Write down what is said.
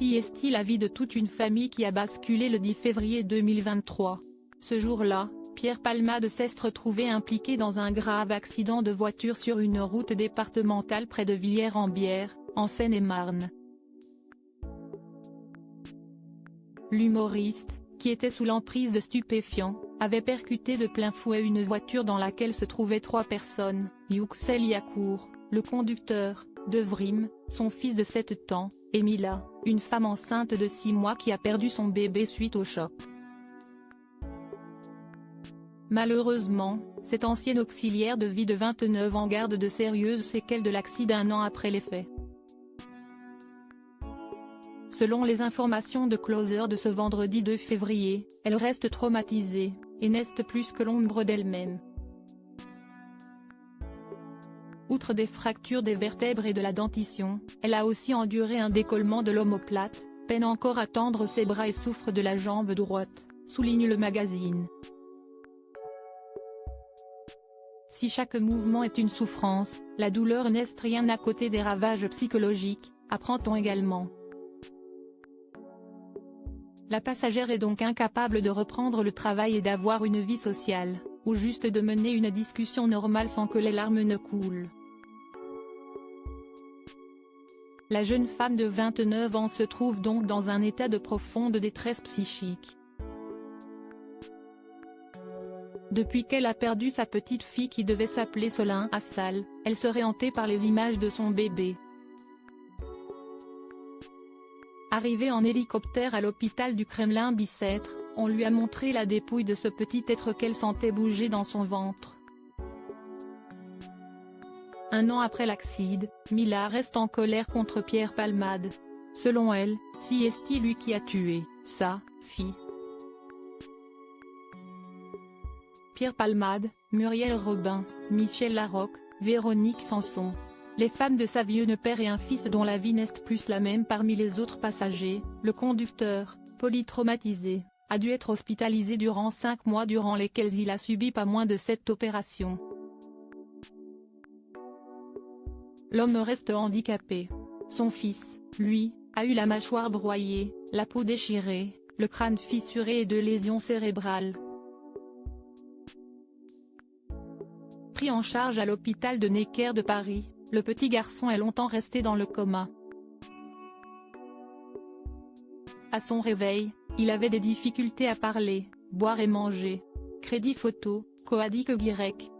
Si est-il la vie de toute une famille qui a basculé le 10 février 2023. Ce jour-là, Pierre Palmade s'est retrouvé impliqué dans un grave accident de voiture sur une route départementale près de Villiers-en-Bière, en Seine-et-Marne. L'humoriste, qui était sous l'emprise de stupéfiants, avait percuté de plein fouet une voiture dans laquelle se trouvaient 3 personnes, Youxel Yacour, le conducteur, Devrim, son fils de 7 ans, et Mila, une femme enceinte de 6 mois qui a perdu son bébé suite au choc. Malheureusement, cette ancienne auxiliaire de vie de 29 ans garde de sérieuses séquelles de l'accident 1 an après les faits. Selon les informations de Closer de ce vendredi 2 février, elle reste traumatisée, et n'est plus que l'ombre d'elle-même. Outre des fractures des vertèbres et de la dentition, elle a aussi enduré un décollement de l'omoplate, peine encore à tendre ses bras et souffre de la jambe droite, souligne le magazine. Si chaque mouvement est une souffrance, la douleur n'est rien à côté des ravages psychologiques, apprend-on également. La passagère est donc incapable de reprendre le travail et d'avoir une vie sociale, ou juste de mener une discussion normale sans que les larmes ne coulent. La jeune femme de 29 ans se trouve donc dans un état de profonde détresse psychique. Depuis qu'elle a perdu sa petite fille qui devait s'appeler Solin Assal, elle serait hantée par les images de son bébé. Arrivée en hélicoptère à l'hôpital du Kremlin-Bicêtre, on lui a montré la dépouille de ce petit être qu'elle sentait bouger dans son ventre. 1 an après l'accident, Mila reste en colère contre Pierre Palmade. Selon elle, si est lui qui a tué sa fille. Pierre Palmade, Muriel Robin, Michel Larocque, Véronique Sanson. Les femmes de sa vie, un père et un fils dont la vie n'est plus la même. Parmi les autres passagers, le conducteur, polytraumatisé, a dû être hospitalisé durant 5 mois durant lesquels il a subi pas moins de 7 opérations. L'homme reste handicapé. Son fils, lui, a eu la mâchoire broyée, la peau déchirée, le crâne fissuré et 2 lésions cérébrales. Pris en charge à l'hôpital de Necker de Paris, le petit garçon est longtemps resté dans le coma. À son réveil, il avait des difficultés à parler, boire et manger. Crédit photo, Coadic Guirec.